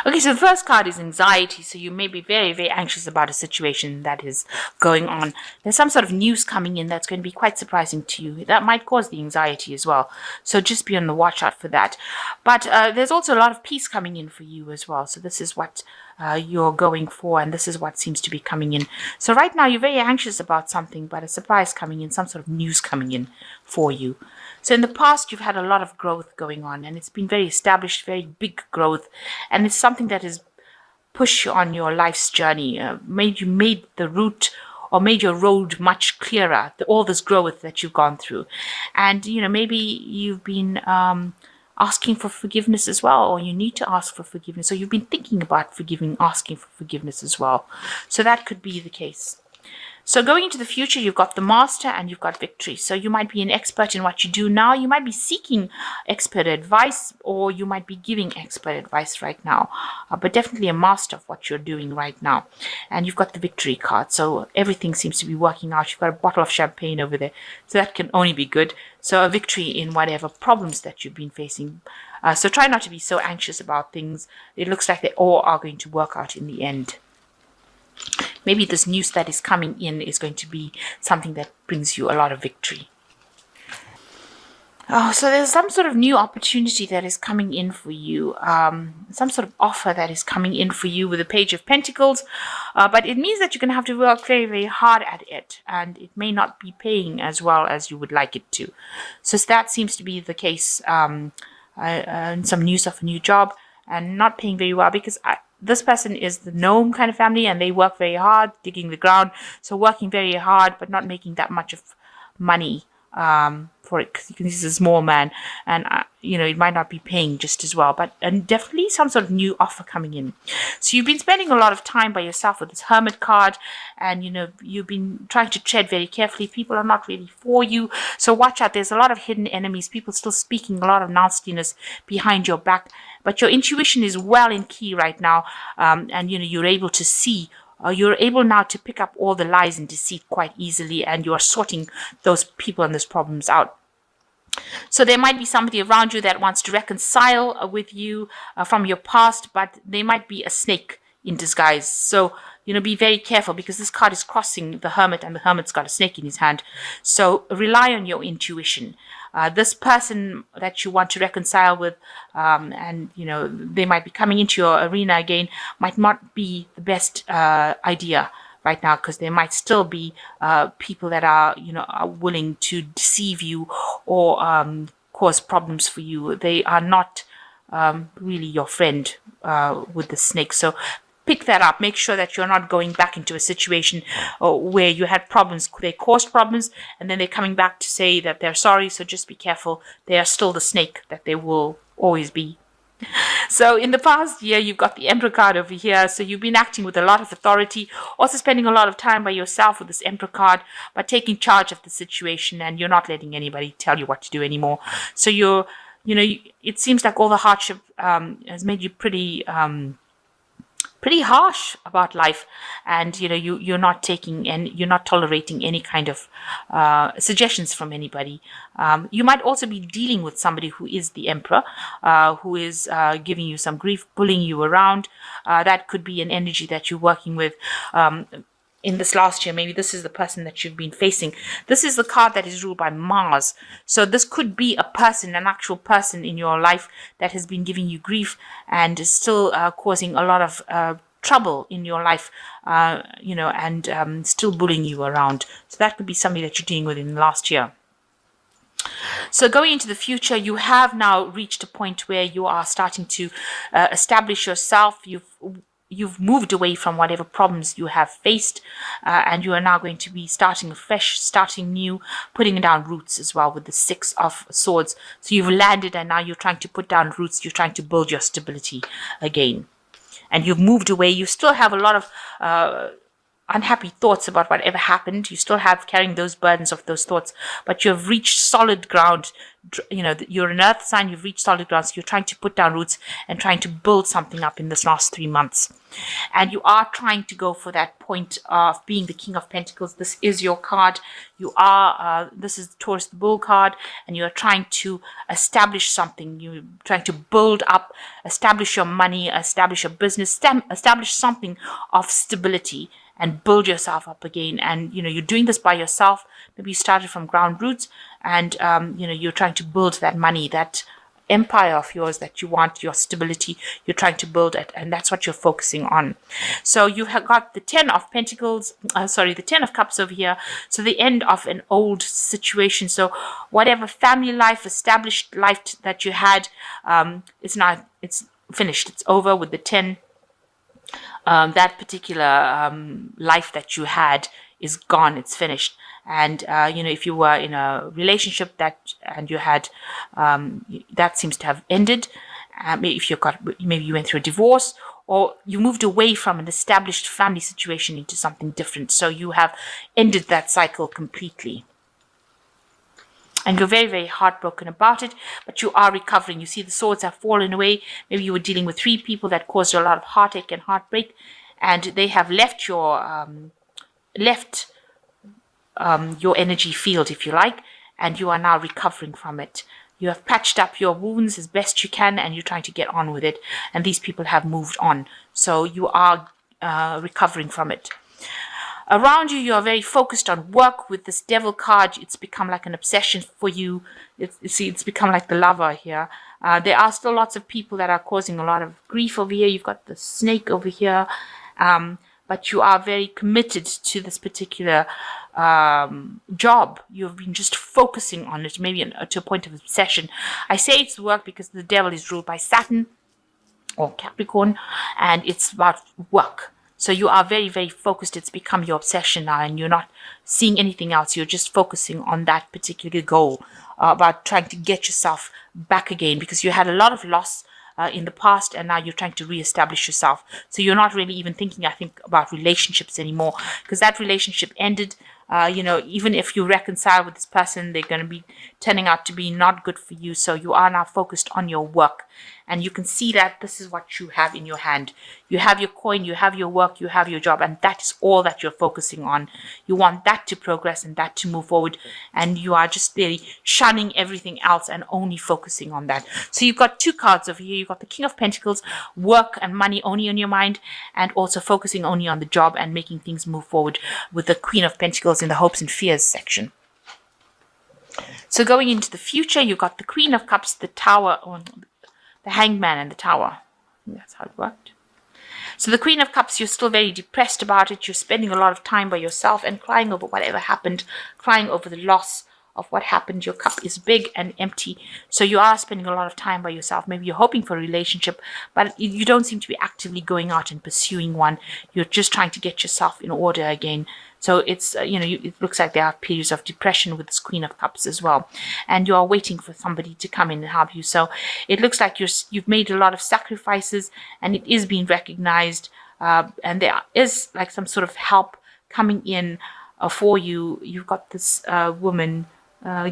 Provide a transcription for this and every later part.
Okay, so the first card is anxiety. So you may be very, very anxious about a situation that is going on. There's some sort of news coming in that's going to be quite surprising to you. That might cause the anxiety as well. So just be on the watch out for that. But there's also a lot of peace coming in for you as well. So this is what you're going for, and this is what seems to be coming in. So right now you're very anxious about something, but a surprise coming in, some sort of news coming in for you. So in the past, you've had a lot of growth going on, and it's been very established, very big growth, and it's something that has pushed you on your life's journey, made the route or made your road much clearer, all this growth that you've gone through. And, maybe you've been asking for forgiveness as well, or you need to ask for forgiveness, so you've been thinking about asking for forgiveness as well. So that could be the case. So going into the future, you've got the master and you've got victory. So you might be an expert in what you do now. You might be seeking expert advice, or you might be giving expert advice right now, but definitely a master of what you're doing right now. And you've got the victory card. So everything seems to be working out. You've got a bottle of champagne over there. So that can only be good. So a victory in whatever problems that you've been facing. So try not to be so anxious about things. It looks like they all are going to work out in the end. Maybe this news that is coming in is going to be something that brings you a lot of victory. Oh, so there's some sort of new opportunity that is coming in for you. Some sort of offer that is coming in for you with the Page of Pentacles. But it means that you're going to have to work very, very hard at it. And it may not be paying as well as you would like it to. So that seems to be the case in some news of a new job. And not paying very well, because this person is the gnome kind of family, and they work very hard, digging the ground. So working very hard, but not making that much of money for it, because he's a small man, and it might not be paying just as well. But and definitely some sort of new offer coming in. So you've been spending a lot of time by yourself with this Hermit card, and you've been trying to tread very carefully. People are not really for you, so watch out. There's a lot of hidden enemies. People still speaking a lot of nastiness behind your back. But your intuition is well in key right now, and you're able to see. You're able now to pick up all the lies and deceit quite easily, and you're sorting those people and those problems out. So there might be somebody around you that wants to reconcile with you from your past, but they might be a snake in disguise. So be very careful, because this card is crossing the Hermit, and the Hermit's got a snake in his hand. So rely on your intuition. This person that you want to reconcile with, and they might be coming into your arena again, might not be the best idea right now, because there might still be people that are willing to deceive you or cause problems for you. They are not really your friend with the snake. So pick that up. Make sure that you're not going back into a situation where you had problems. They caused problems, and then they're coming back to say that they're sorry. So just be careful. They are still the snake that they will always be. So in the past year, you've got the Emperor card over here. So you've been acting with a lot of authority, also spending a lot of time by yourself with this Emperor card, but taking charge of the situation, and you're not letting anybody tell you what to do anymore. So it seems like all the hardship has made you pretty harsh about life, and you're not taking and you're not tolerating any kind of suggestions from anybody. You might also be dealing with somebody who is the Emperor, who is giving you some grief, pulling you around. That could be an energy that you're working with in this last year. Maybe this is the person that you've been facing. This is the card that is ruled by Mars. So this could be a person, an actual person in your life that has been giving you grief and is still causing a lot of trouble in your life, and still bullying you around. So that could be somebody that you're dealing with in the last year. So going into the future, you have now reached a point where you are starting to establish yourself. You've moved away from whatever problems you have faced, and you are now going to be starting afresh, starting new, putting down roots as well with the Six of Swords. So you've landed, and now you're trying to put down roots. You're trying to build your stability again. And you've moved away. You still have a lot of unhappy thoughts about whatever happened. You still have carrying those burdens of those thoughts, but you have reached solid ground. You know, you're an earth sign, you've reached solid ground, so you're trying to put down roots and trying to build something up in this last 3 months. And you are trying to go for that point of being the King of Pentacles. This is your card. You are, this is the Taurus the Bull card, and you are trying to establish something. You're trying to build up, establish your money, establish a business, establish something of stability and build yourself up again. And, you know, you're doing this by yourself. Maybe you started from ground roots, and, you know, you're trying to build that money, that empire of yours that you want, your stability, you're trying to build it, and that's what you're focusing on. So you have got the 10 of Pentacles, the 10 of Cups over here. So the end of an old situation. So whatever family life, established life that you had, it's finished. It's over with the 10. That particular life that you had is gone. It's finished. And you know, if you were in a relationship and you had that seems to have ended. Maybe you went through a divorce, or you moved away from an established family situation into something different. So you have ended that cycle completely. And you're very, very heartbroken about it, but you are recovering. You see the swords have fallen away. Maybe you were dealing with 3 people that caused you a lot of heartache and heartbreak, and they have left your energy field, if you like, and you are now recovering from it. You have patched up your wounds as best you can, and you're trying to get on with it. And these people have moved on, so you are recovering from it. Around you, you are very focused on work with this Devil card. It's become like an obsession for you. It's become like the lover here. There are still lots of people that are causing a lot of grief over here. You've got the Snake over here. But you are very committed to this particular job. You've been just focusing on it, maybe to a point of obsession. I say it's work because the Devil is ruled by Saturn or Capricorn, and it's about work. So you are very, very focused. It's become your obsession now, and you're not seeing anything else. You're just focusing on that particular goal, about trying to get yourself back again, because you had a lot of loss in the past, and now you're trying to reestablish yourself. So you're not really even thinking, I think, about relationships anymore, because that relationship ended. You know, even if you reconcile with this person, they're going to be turning out to be not good for you. So you are now focused on your work. And you can see that this is what you have in your hand. You have your coin, you have your work, you have your job, and that is all that you're focusing on. You want that to progress and that to move forward, and you are just really shunning everything else and only focusing on that. So you've got 2 cards over here. You've got the King of Pentacles, work and money only on your mind, and also focusing only on the job and making things move forward, with the Queen of Pentacles in the hopes and fears section. So going into the future, you've got the Queen of Cups, the Tower, or the Hanged Man, and the Tower. I think that's how it worked. So the Queen of Cups, you're still very depressed about it. You're spending a lot of time by yourself and crying over whatever happened, crying over the loss of what happened. Your cup is big and empty, so you are spending a lot of time by yourself. Maybe you're hoping for a relationship, but you don't seem to be actively going out and pursuing one. You're just trying to get yourself in order again. So it's, it looks like there are periods of depression with this Queen of Cups as well. And you are waiting for somebody to come in and help you. So it looks like you've made a lot of sacrifices, and it is being recognized. And there is like some sort of help coming in for you. You've got this woman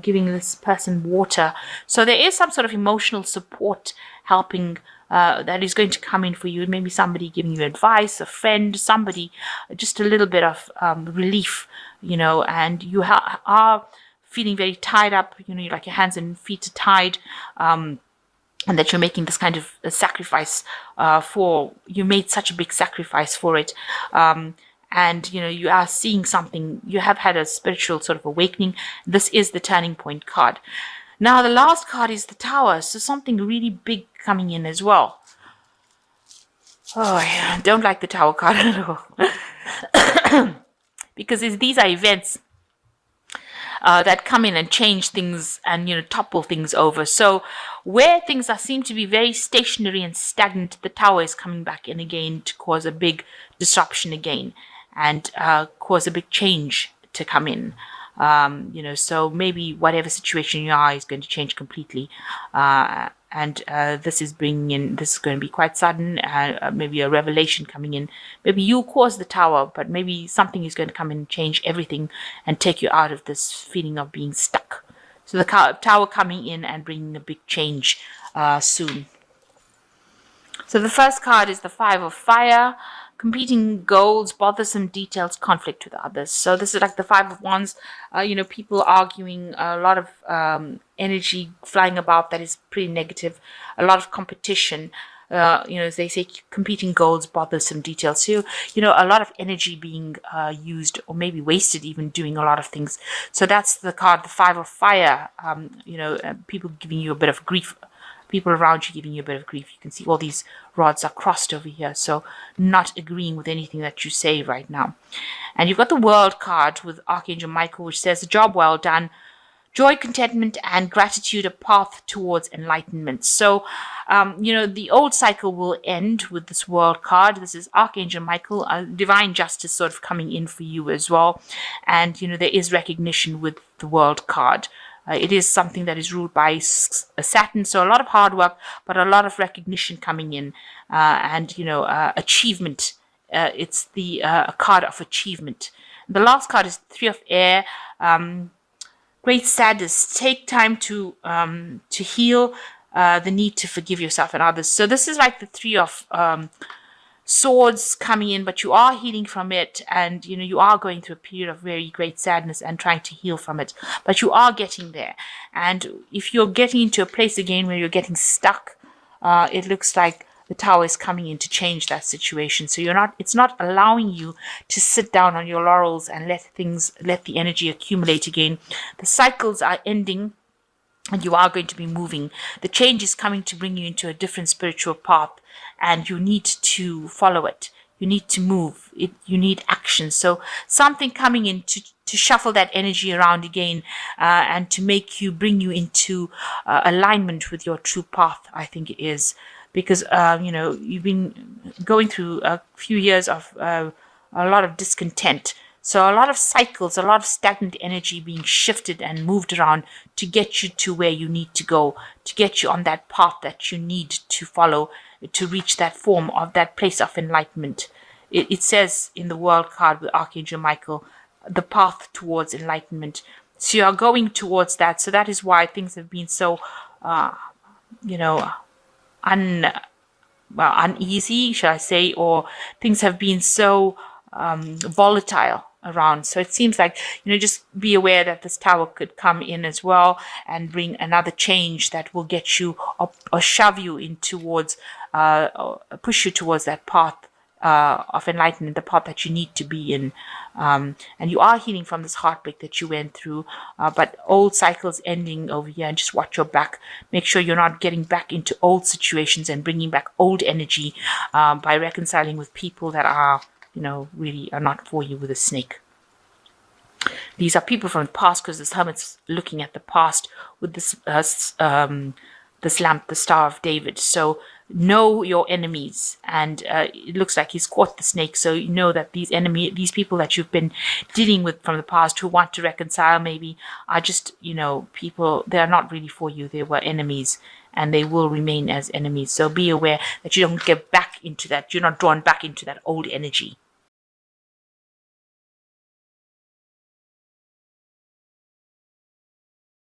giving this person water. So there is some sort of emotional support helping that is going to come in for you. Maybe somebody giving you advice, a friend, somebody, just a little bit of relief, and you are feeling very tied up, like your hands and feet are tied, and that you're making this kind of a sacrifice you made such a big sacrifice for it. And, you are seeing something, you have had a spiritual sort of awakening. This is the turning point card. Now, the last card is the Tower. So something really big coming in as well. Oh, yeah, I don't like the Tower card at all. Because these are events that come in and change things and, topple things over. So where things seem to be very stationary and stagnant, the Tower is coming back in again to cause a big disruption again and cause a big change to come in. So maybe whatever situation you are is going to change completely. And this is bringing in, this is going to be quite sudden, maybe a revelation coming in. Maybe you caused the tower, but maybe something is going to come in and change everything and take you out of this feeling of being stuck. So the tower coming in and bringing a big change soon. So the first card is the Five of Fire. Competing goals, bothersome details, conflict with others. So this is like the Five of Wands. People arguing, a lot of energy flying about that is pretty negative. A lot of competition. As they say, competing goals, bothersome details. So, a lot of energy being used or maybe wasted even doing a lot of things. So that's the card, the Five of Fire. People giving you a bit of grief. People around you giving you a bit of grief. You can see all these rods are crossed over here, so not agreeing with anything that you say right now. And you've got the World card with Archangel Michael, which says, "A job well done, joy, contentment, and gratitude, a path towards enlightenment." So, the old cycle will end with this World card. This is Archangel Michael, divine justice sort of coming in for you as well. And, there is recognition with the World card. It is something that is ruled by Saturn, so a lot of hard work, but a lot of recognition coming in, and achievement. It's the card of achievement. The last card is Three of Air. Great sadness. Take time to heal. The need to forgive yourself and others. So this is like the Three of Swords coming in, but you are healing from it, and you are going through a period of very great sadness and trying to heal from it, but you are getting there. And if you're getting into a place again where you're getting stuck, it looks like the Tower is coming in to change that situation. So it's not allowing you to sit down on your laurels and let the energy accumulate again. The cycles are ending, and you are going to be moving. The change is coming to bring you into a different spiritual path, and you need to follow it. You need to move. You need action. So something coming in to shuffle that energy around again, and to bring you into alignment with your true path, I think it is. Because, you've been going through a few years of a lot of discontent. So a lot of cycles, a lot of stagnant energy being shifted and moved around to get you to where you need to go, to get you on that path that you need to follow, to reach that form of that place of enlightenment. It says in the World card with Archangel Michael, the path towards enlightenment. So you are going towards that. So that is why things have been so, uneasy, shall I say, or things have been so volatile around. So it seems like, just be aware that this Tower could come in as well and bring another change that will get you or shove you in towards, or push you towards that path of enlightenment, the path that you need to be in. And you are healing from this heartbreak that you went through, but old cycles ending over here, and just watch your back. Make sure you're not getting back into old situations and bringing back old energy by reconciling with people that are, really are not for you with a snake. These are people from the past, because this Hermit's looking at the past with this lamp, the Star of David. So know your enemies, and it looks like he's caught the snake. So you know that these people that you've been dealing with from the past who want to reconcile maybe are just, people, they're not really for you. They were enemies, and they will remain as enemies. So be aware that you don't get back into that. You're not drawn back into that old energy.